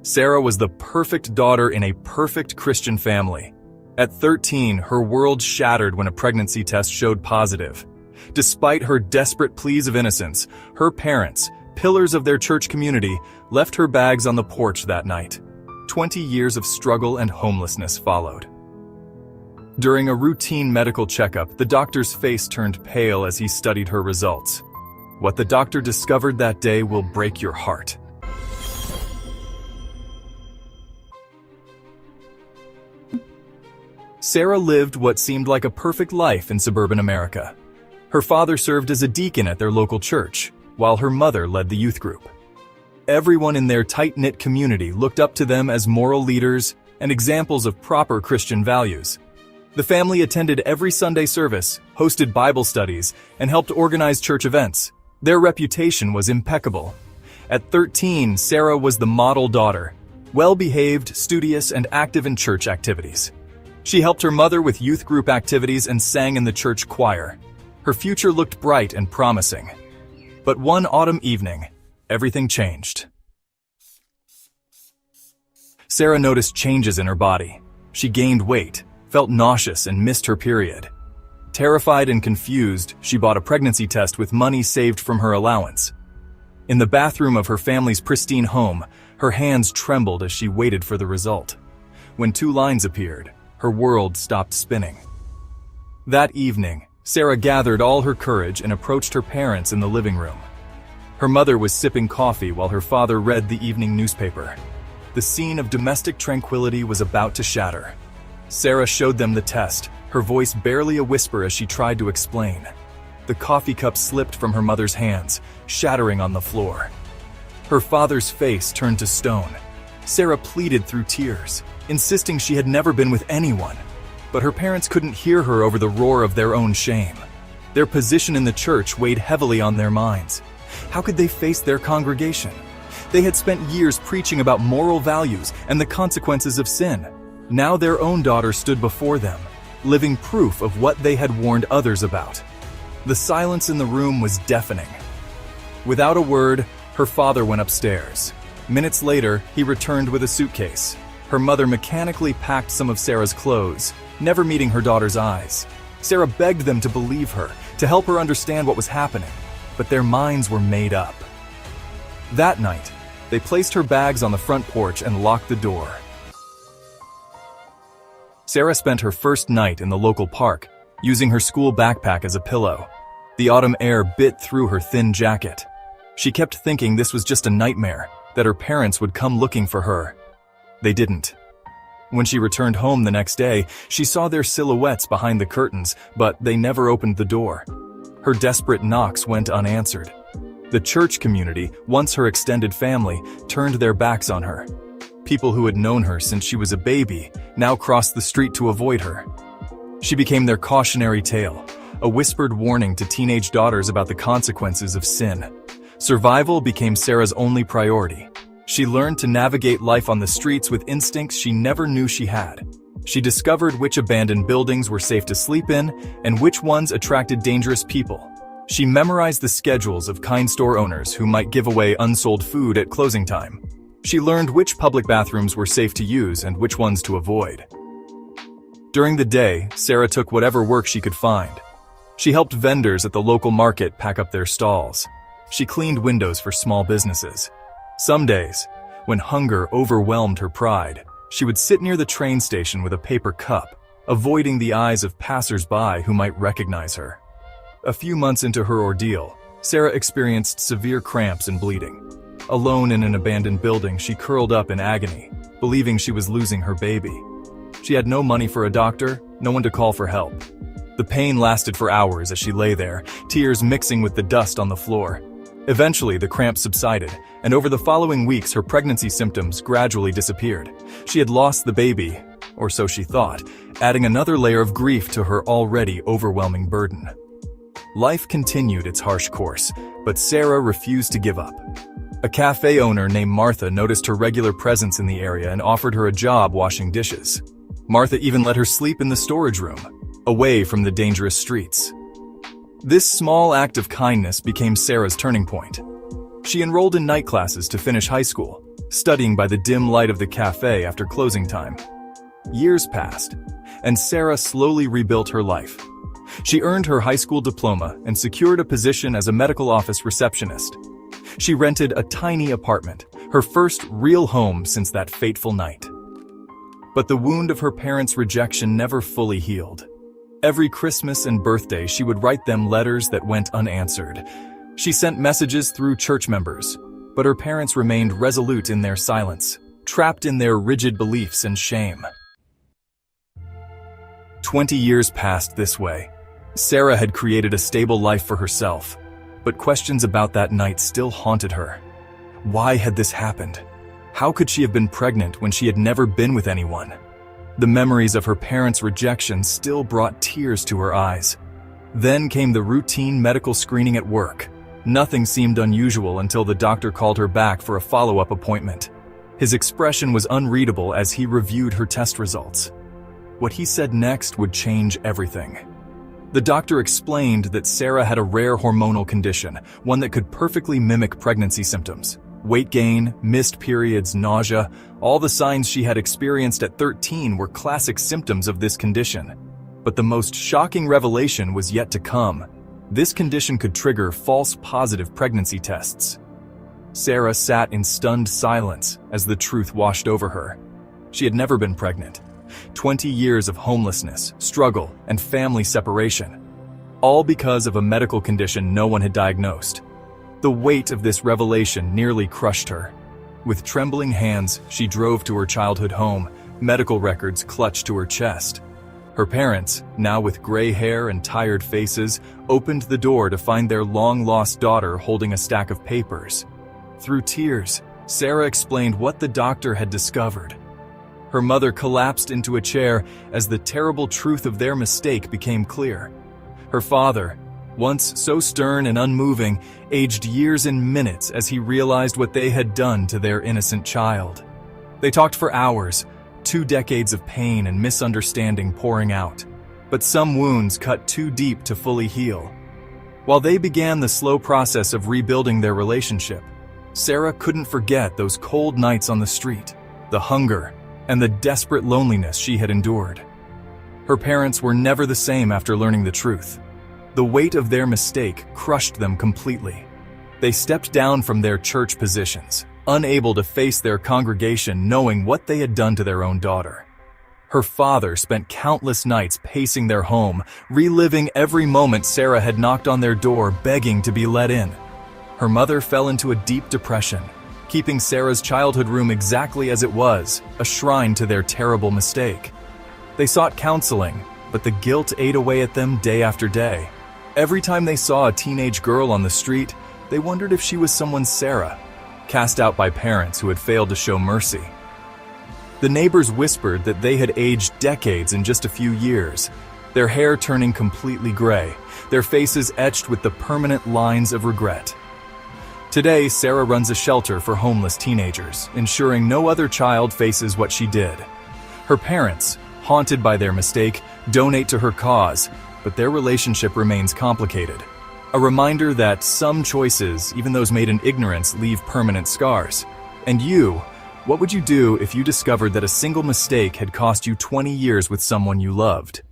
Sarah was the perfect daughter in a perfect Christian family. At 13, her world shattered when a pregnancy test showed positive. Despite her desperate pleas of innocence, her parents, pillars of their church community, left her bags on the porch that night. 20 years of struggle and homelessness followed. During a routine medical checkup, the doctor's face turned pale as he studied her results. What the doctor discovered that day will break your heart. Sarah lived what seemed like a perfect life in suburban America. Her father served as a deacon at their local church, while her mother led the youth group. Everyone in their tight-knit community looked up to them as moral leaders and examples of proper Christian values. The family attended every Sunday service, hosted Bible studies, and helped organize church events. Their reputation was impeccable. At 13, Sarah was the model daughter, well-behaved, studious, and active in church activities. She helped her mother with youth group activities and sang in the church choir. Her future looked bright and promising. But one autumn evening, everything changed. Sarah noticed changes in her body. She gained weight, felt nauseous, and missed her period. Terrified and confused, she bought a pregnancy test with money saved from her allowance. In the bathroom of her family's pristine home, her hands trembled as she waited for the result. When 2 lines appeared, her world stopped spinning. That evening, Sarah gathered all her courage and approached her parents in the living room. Her mother was sipping coffee while her father read the evening newspaper. The scene of domestic tranquility was about to shatter. Sarah showed them the test, her voice barely a whisper as she tried to explain. The coffee cup slipped from her mother's hands, shattering on the floor. Her father's face turned to stone. Sarah pleaded through tears, insisting she had never been with anyone. But her parents couldn't hear her over the roar of their own shame. Their position in the church weighed heavily on their minds. How could they face their congregation? They had spent years preaching about moral values and the consequences of sin. Now their own daughter stood before them, living proof of what they had warned others about. The silence in the room was deafening. Without a word, her father went upstairs. Minutes later, he returned with a suitcase. Her mother mechanically packed some of Sarah's clothes, never meeting her daughter's eyes. Sarah begged them to believe her, to help her understand what was happening, but their minds were made up. That night, they placed her bags on the front porch and locked the door. Sarah spent her first night in the local park, using her school backpack as a pillow. The autumn air bit through her thin jacket. She kept thinking this was just a nightmare, that her parents would come looking for her. They didn't. When she returned home the next day, she saw their silhouettes behind the curtains, but they never opened the door. Her desperate knocks went unanswered. The church community, once her extended family, turned their backs on her. People who had known her since she was a baby now crossed the street to avoid her. She became their cautionary tale, a whispered warning to teenage daughters about the consequences of sin. Survival became Sarah's only priority. She learned to navigate life on the streets with instincts she never knew she had. She discovered which abandoned buildings were safe to sleep in and which ones attracted dangerous people. She memorized the schedules of kind store owners who might give away unsold food at closing time. She learned which public bathrooms were safe to use and which ones to avoid. During the day, Sarah took whatever work she could find. She helped vendors at the local market pack up their stalls. She cleaned windows for small businesses. Some days, when hunger overwhelmed her pride, she would sit near the train station with a paper cup, avoiding the eyes of passers-by who might recognize her. A few months into her ordeal, Sarah experienced severe cramps and bleeding. Alone in an abandoned building, she curled up in agony, believing she was losing her baby. She had no money for a doctor, no one to call for help. The pain lasted for hours as she lay there, tears mixing with the dust on the floor. Eventually, the cramps subsided, and over the following weeks, her pregnancy symptoms gradually disappeared. She had lost the baby, or so she thought, adding another layer of grief to her already overwhelming burden. Life continued its harsh course, but Sarah refused to give up. A cafe owner named Martha noticed her regular presence in the area and offered her a job washing dishes. Martha even let her sleep in the storage room, away from the dangerous streets. This small act of kindness became Sarah's turning point. She enrolled in night classes to finish high school, studying by the dim light of the cafe after closing time. Years passed, and Sarah slowly rebuilt her life. She earned her high school diploma and secured a position as a medical office receptionist. She rented a tiny apartment, her first real home since that fateful night. But the wound of her parents' rejection never fully healed. Every Christmas and birthday, she would write them letters that went unanswered. She sent messages through church members, but her parents remained resolute in their silence, trapped in their rigid beliefs and shame. 20 years passed this way. Sarah had created a stable life for herself, but questions about that night still haunted her. Why had this happened? How could she have been pregnant when she had never been with anyone? The memories of her parents' rejection still brought tears to her eyes. Then came the routine medical screening at work. Nothing seemed unusual until the doctor called her back for a follow-up appointment. His expression was unreadable as he reviewed her test results. What he said next would change everything. The doctor explained that Sarah had a rare hormonal condition, one that could perfectly mimic pregnancy symptoms. Weight gain, missed periods, nausea, all the signs she had experienced at 13 were classic symptoms of this condition. But the most shocking revelation was yet to come. This condition could trigger false positive pregnancy tests. Sarah sat in stunned silence as the truth washed over her. She had never been pregnant. 20 years of homelessness, struggle, and family separation. All because of a medical condition no one had diagnosed. The weight of this revelation nearly crushed her. With trembling hands, she drove to her childhood home, medical records clutched to her chest. Her parents, now with gray hair and tired faces, opened the door to find their long-lost daughter holding a stack of papers. Through tears, Sarah explained what the doctor had discovered. Her mother collapsed into a chair as the terrible truth of their mistake became clear. Her father, once so stern and unmoving, aged years in minutes as he realized what they had done to their innocent child. They talked for hours, 2 decades of pain and misunderstanding pouring out. But some wounds cut too deep to fully heal. While they began the slow process of rebuilding their relationship, Sarah couldn't forget those cold nights on the street, the hunger, and the desperate loneliness she had endured. Her parents were never the same after learning the truth. The weight of their mistake crushed them completely. They stepped down from their church positions, unable to face their congregation knowing what they had done to their own daughter. Her father spent countless nights pacing their home, reliving every moment Sarah had knocked on their door begging to be let in. Her mother fell into a deep depression, keeping Sarah's childhood room exactly as it was, a shrine to their terrible mistake. They sought counseling, but the guilt ate away at them day after day. Every time they saw a teenage girl on the street, they wondered if she was someone's Sarah, cast out by parents who had failed to show mercy. The neighbors whispered that they had aged decades in just a few years, their hair turning completely gray, their faces etched with the permanent lines of regret. Today, Sarah runs a shelter for homeless teenagers, ensuring no other child faces what she did. Her parents, haunted by their mistake, donate to her cause, but their relationship remains complicated. A reminder that some choices, even those made in ignorance, leave permanent scars. And you, what would you do if you discovered that a single mistake had cost you 20 years with someone you loved?